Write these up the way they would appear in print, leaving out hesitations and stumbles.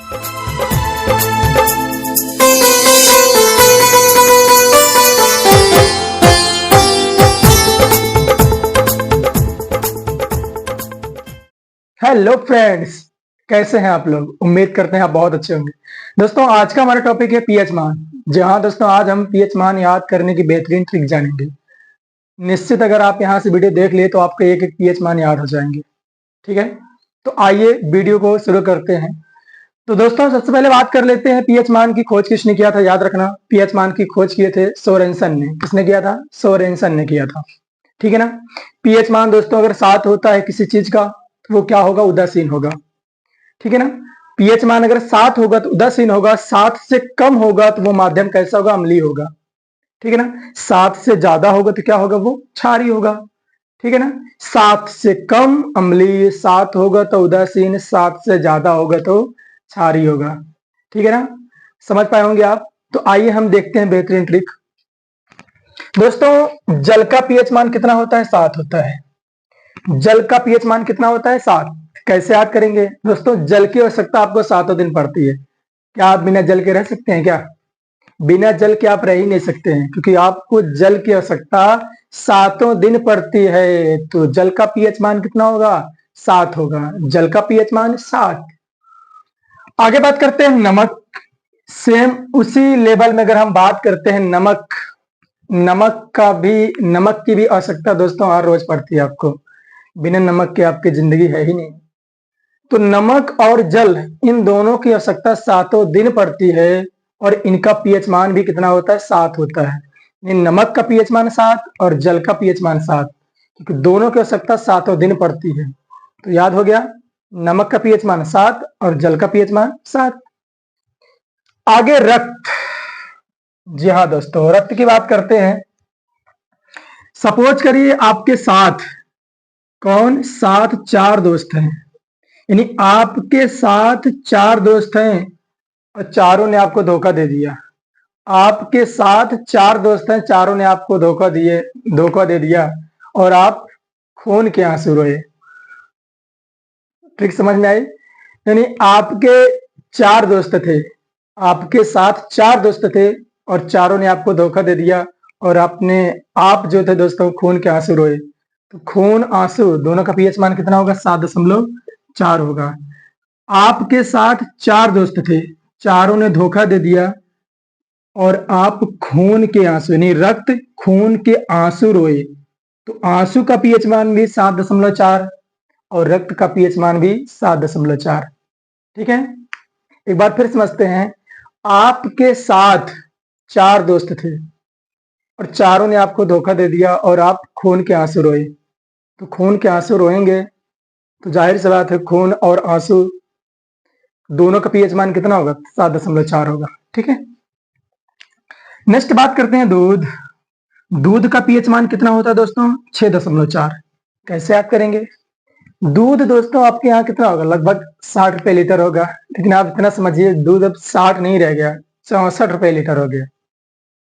Hello friends, कैसे हैं आप लोग। उम्मीद करते हैं आप बहुत अच्छे होंगे। दोस्तों, आज का हमारा टॉपिक है पीएच मान। जी हाँ दोस्तों, आज हम पीएच मान याद करने की बेहतरीन ट्रिक जानेंगे। निश्चित अगर आप यहाँ से वीडियो देख लिए तो आपको एक एक पीएच मान याद हो जाएंगे। ठीक है, तो आइए वीडियो को शुरू करते हैं। तो दोस्तों, सबसे पहले बात कर लेते हैं पीएच मान की खोज किसने किया था। याद रखना, पीएच मान की खोज किए थे सोरेनसन ने। किसने किया था? सोरेनसन ने किया था। ठीक है ना। पीएच मान दोस्तों अगर 7 होता है किसी चीज का तो वो क्या होगा? उदासीन होगा। ठीक है ना। पीएच मान अगर 7 होगा तो उदासीन होगा, 7 से कम होगा तो वो माध्यम कैसा होगा? अम्लीय होगा। ठीक है ना। 7 से ज्यादा होगा तो क्या होगा? वो क्षारीय होगा। ठीक है ना। 7 से कम अम्लीय, 7 होगा तो उदासीन, 7 से ज्यादा होगा तो क्षारीय होगा। ठीक है ना। समझ पाए होंगे आप। तो आइए हम देखते हैं बेहतरीन ट्रिक। दोस्तों, जल का पीएच मान कितना होता है? 7 होता है। जल का पीएच मान कितना होता है? 7। कैसे याद करेंगे दोस्तों? जल की आवश्यकता आपको 7 दिन पड़ती है। क्या आप बिना जल के रह सकते हैं? क्या बिना जल के आप रह ही नहीं सकते हैं, क्योंकि आपको जल की आवश्यकता 7 दिन पड़ती है। तो जल का पीएच मान कितना होगा? 7 होगा। जल का पीएच मान 7। आगे बात करते हैं नमक। सेम उसी लेवल में अगर हम बात करते हैं नमक, नमक की भी आवश्यकता दोस्तों हर रोज पड़ती है आपको। बिना नमक के आपकी जिंदगी है ही नहीं। तो नमक और जल, इन दोनों की आवश्यकता 7 दिन पड़ती है। और इनका पीएच मान भी कितना होता है? 7 होता है। नमक का पीएच मान 7 और जल का पीएच मान 7, क्योंकि दोनों की आवश्यकता 7 दिन पड़ती है। तो याद हो गया, नमक का पीएच मान 7 और जल का पीएच मान 7। आगे रक्त। जी हाँ दोस्तों, रक्त की बात करते हैं। सपोज करिए आपके साथ कौन? 7 4 दोस्त हैं। यानी आपके साथ 4 दोस्त हैं और चारों ने आपको धोखा दे दिया। आपके साथ 4 दोस्त हैं, चारों ने आपको धोखा दे दिया और आप खून के आंसू रोए। ट्रिक समझ में आई? यानी आपके 4 दोस्त थे, आपके साथ 4 दोस्त थे और चारों ने आपको धोखा दे दिया और आप जो थे दोस्तों खून के आंसू रोए। तो खून आंसू दोनों का पीएच मान कितना होगा? 7.4 होगा। आपके साथ 4 दोस्त थे, चारों ने धोखा दे दिया और आप खून के आंसू यानी रक्त खून के आंसू रोए। तो आंसू का पीएच मान भी 7.4 और रक्त का पीएच मान भी 7.4। ठीक है, एक बार फिर समझते हैं। आपके साथ 4 दोस्त थे और चारों ने आपको धोखा दे दिया और आप खून के आंसू रोए। तो खून के आंसू रोएंगे तो जाहिर सी बात है खून और आंसू दोनों का पीएच मान कितना होगा? 7.4 होगा। ठीक है, नेक्स्ट बात करते हैं दूध। दूध का पीएच मान कितना होता है दोस्तों? 6.4। कैसे याद करेंगे? दूध दोस्तों आपके यहाँ कितना होगा? लगभग 60 रुपए लीटर होगा। लेकिन आप इतना समझिए, दूध अब 60 नहीं रह गया, 64 रुपए लीटर हो गया।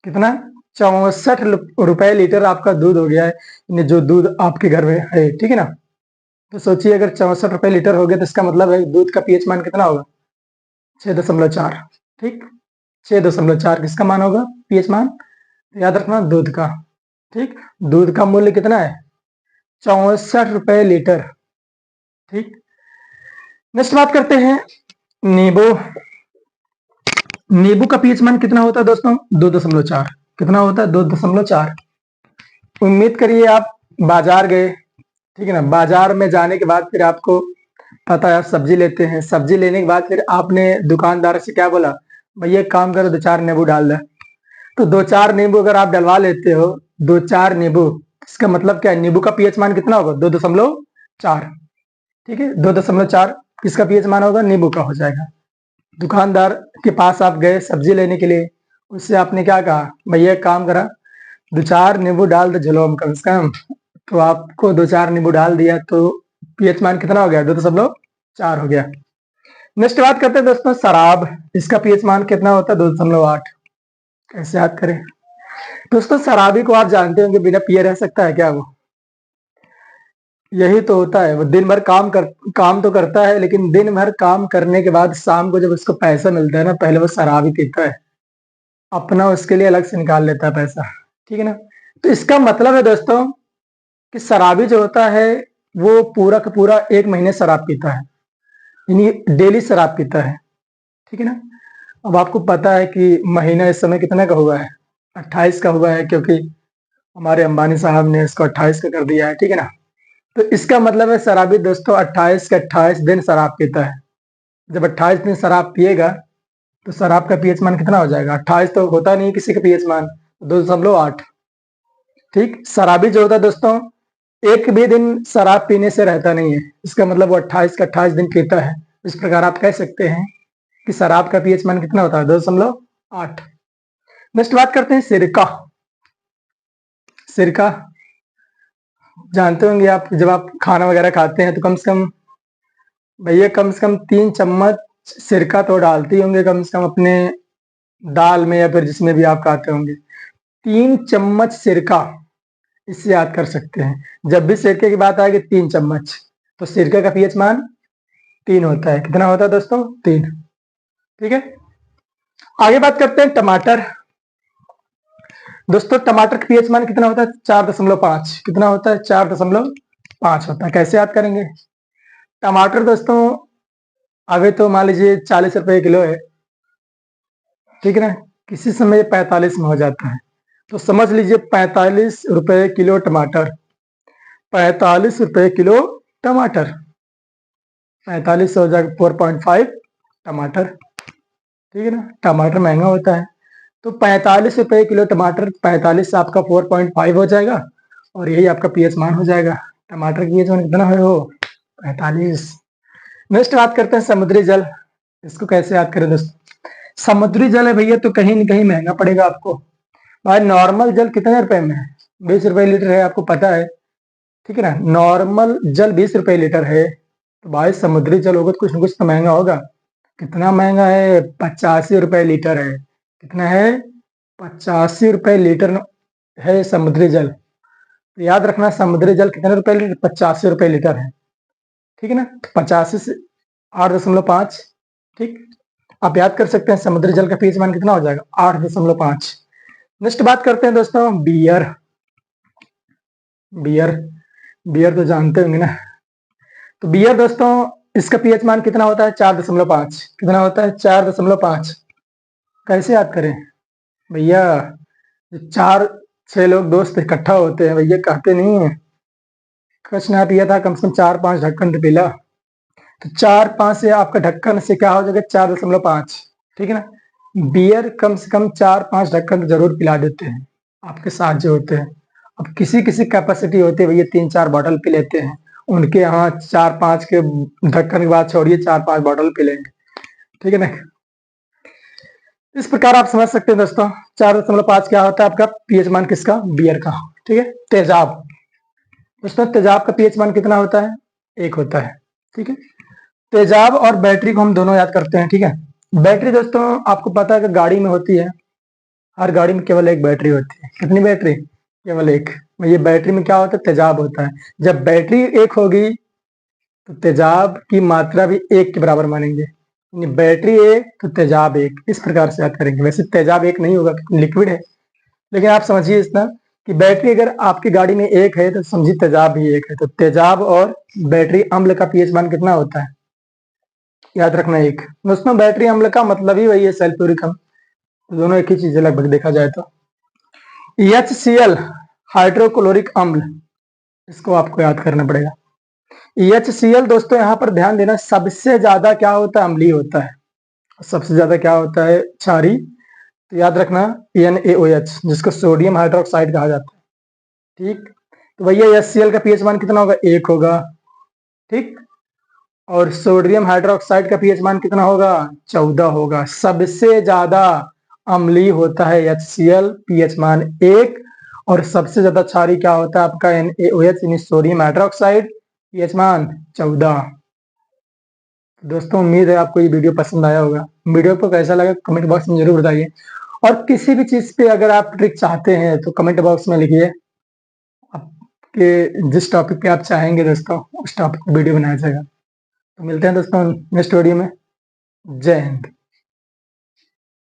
कितना? 64 रुपए लीटर आपका दूध हो गया है, जो दूध आपके घर में है। ठीक है ना। तो सोचिए, अगर 64 रुपए लीटर हो गया तो इसका मतलब है दूध का पीएच मान कितना होगा? 6.4। ठीक, 6.4 किसका मान होगा? पीएच मान। याद रखना दूध का। ठीक, दूध का मूल्य कितना है? 64 रुपए लीटर। ठीक, नेक्स्ट बात करते हैं नींबू। नींबू का पीएच मान कितना होता है दोस्तों? 2.4। कितना होता है? 2.4। उम्मीद करिए आप बाजार गए। ठीक है ना। बाजार में जाने के बाद फिर आपको पता है आप सब्जी लेते हैं। सब्जी लेने के बाद फिर आपने दुकानदार से क्या बोला? भैया एक काम करो, 2-4 नींबू डाल दे। तो 2-4 नींबू अगर आप डलवा लेते हो, 2-4 नींबू, इसका मतलब क्या है? नींबू का पीएच मान कितना होगा? 2.4। ठीक है, 2.4 किसका पीएच मान होगा? नींबू का हो जाएगा। दुकानदार के पास आप गए सब्जी लेने के लिए, उससे आपने क्या कहा? भैया एक काम करा, 2-4 नींबू डाल दो झलोम कम से कम। तो आपको 2-4 नींबू डाल दिया तो पीएच मान कितना हो गया? 2.4 हो गया। नेक्स्ट बात करते हैं दोस्तों शराब। इसका पीएच मान कितना होता है? 2.8। कैसे याद करें दोस्तों? शराबी को आप जानते होंगे, बिना पिए रह सकता है क्या वो? यही तो होता है, वो दिन भर काम तो करता है, लेकिन दिन भर काम करने के बाद शाम को जब उसको पैसा मिलता है ना, पहले वो शराब ही पीता है, अपना उसके लिए अलग से निकाल लेता है पैसा। ठीक है ना। तो इसका मतलब है दोस्तों कि शराबी जो होता है वो पूरा का पूरा 1 महीने शराब पीता है, यानी डेली शराब पीता है। ठीक है ना। अब आपको पता है कि महीना इस समय कितने का हुआ है, 28 का हुआ है, क्योंकि हमारे अंबानी साहब ने इसको 28 का कर दिया है। ठीक है ना। तो इसका मतलब है शराबी दोस्तों 28 के 28 दिन शराब पीता है। जब 28 दिन शराब पिएगा तो शराब का पीएच मान कितना हो जाएगा, 28 तो होता नहीं किसी का पीएच मान, 2.8। ठीक, शराबी जो होता है दोस्तों एक भी दिन शराब पीने से रहता नहीं है, इसका मतलब वो 28 का 28 दिन पीता है। इस प्रकार आप कह सकते हैं कि शराब का पीएच मान कितना होता है, 2.8। नेक्स्ट बात करते हैं सिरका। सिरका जानते होंगे आप, जब आप खाना वगैरह खाते हैं तो कम से कम भैया कम से कम 3 चम्मच सिरका तो डालते ही होंगे कम से कम अपने दाल में या फिर जिसमें भी आप खाते होंगे। 3 चम्मच सिरका, इससे याद कर सकते हैं जब भी सिरके की बात आएगी 3 चम्मच, तो सिरके का पीएच मान 3 होता है। कितना होता है दोस्तों, 3। ठीक है। आगे बात करते हैं टमाटर। दोस्तों टमाटर का पीएच मान कितना होता है, 4.5। कितना होता है, 4.5 होता है। कैसे याद करेंगे, टमाटर दोस्तों अभी तो मान लीजिए 40 रुपए किलो है। ठीक है ना। किसी समय 45 में हो जाता है, तो समझ लीजिए 45 रुपए किलो टमाटर। 45 रुपए किलो टमाटर, 45 हो जाएगा 4.5 टमाटर। ठीक है ना। टमाटर महंगा होता है, तो 45 रुपए किलो टमाटर, 45 से आपका 4.5 हो जाएगा, और यही आपका पीएच मान हो जाएगा। टमाटर की पीएच मान कितना है, वो 45। नेक्स्ट बात करते हैं समुद्री जल। इसको कैसे याद करें दोस्तों, समुद्री जल है भैया तो कहीं न कहीं महंगा पड़ेगा आपको। भाई नॉर्मल जल कितने रुपए में है, 20 रुपए लीटर है, आपको पता है। ठीक है ना। नॉर्मल जल 20 रुपए लीटर है, तो भाई समुद्री जल होगा तो कुछ ना कुछ तो महंगा होगा। कितना महंगा है, 85 रुपए लीटर है। कितना है, 85 रुपए लीटर है समुद्री जल। तो याद रखना समुद्री जल कितने रुपए लीटर, 85 रुपए लीटर है। ठीक है ना। तो 85 से 8.5। ठीक, आप याद कर सकते हैं समुद्री जल का पीएच मान कितना हो जाएगा, 8.5। नेक्स्ट बात करते हैं दोस्तों बियर। बियर बियर तो जानते होंगे ना। तो बियर दोस्तों इसका पीएच मान कितना होता है, 4.5। कितना होता है, 4.5। कैसे याद करें भैया, जो 4-6 लोग दोस्त इकट्ठा होते हैं भैया, कहते नहीं है कुछ ना पिया था कम से कम 4-5 ढक्कन तो पिला, तो 4-5 से आपका ढक्कन से क्या हो जाएगा, 4.5। ठीक है ना। बियर कम से कम 4-5 ढक्कन तो जरूर पिला देते हैं आपके साथ जो होते हैं। अब किसी किसी कैपेसिटी होती है भैया 3-4 बॉटल पी लेते हैं, उनके यहाँ 4-5 के ढक्कन के बाद छोड़िए 4-5 बॉटल पी लेंगे। ठीक है ना। इस प्रकार आप समझ सकते हैं दोस्तों 4.5 क्या होता है आपका पीएच मान, किसका, बियर का। ठीक है। तेजाब दोस्तों, तेजाब का पीएच मान कितना होता है, 1 होता है। ठीक है। तेजाब और बैटरी को हम दोनों याद करते हैं। ठीक है। बैटरी दोस्तों आपको पता है कि गाड़ी में होती है, हर गाड़ी में केवल एक बैटरी होती है। कितनी बैटरी, केवल एक। ये बैटरी में क्या होता है, तेजाब होता है। जब बैटरी 1 होगी तो तेजाब की मात्रा भी 1 के बराबर मानेंगे, यानी बैटरी 1 तो तेजाब 1। इस प्रकार से याद करेंगे। वैसे तेजाब 1 नहीं होगा क्योंकि लिक्विड है, लेकिन आप समझिए इतना कि बैटरी अगर आपकी गाड़ी में 1 है तो समझिए तेजाब भी 1 है। तो तेजाब और बैटरी अम्ल का पीएच मान कितना होता है, याद रखना 1। दोस्तों बैटरी अम्ल का मतलब ही वही है, सल्फ्यूरिक अम्ल, तो दोनों एक ही चीज है लगभग देखा जाए तो। HCl हाइड्रोक्लोरिक अम्ल, इसको आपको याद करना पड़ेगा। HCl दोस्तों यहाँ पर ध्यान देना, सबसे ज्यादा क्या होता है, अम्लीय होता है, सबसे ज्यादा क्या होता है, क्षारी। तो याद रखना NaOH, जिसको सोडियम हाइड्रोक्साइड कहा जाता है। ठीक, तो भैया HCl का पीएच मान कितना होगा, 1 होगा। ठीक, और सोडियम हाइड्रोक्साइड का पीएच मान कितना होगा, 14 होगा। सबसे ज्यादा अम्लीय होता है HCl, पीएच मान 1। और सबसे ज्यादा क्षारी क्या होता है आपका, NaOH यानी सोडियम हाइड्रोक्साइड, पीएच मान 14। दोस्तों उम्मीद है आपको ये वीडियो पसंद आया होगा। वीडियो को कैसा लगा कमेंट बॉक्स में जरूर बताइए, और किसी भी चीज पे अगर आप ट्रिक चाहते हैं तो कमेंट बॉक्स में लिखिए। कि जिस टॉपिक पे आप चाहेंगे दोस्तों उस टॉपिक पे वीडियो बनाया जाएगा। तो मिलते हैं दोस्तों नेक्स्ट वीडियो में। जय हिंद।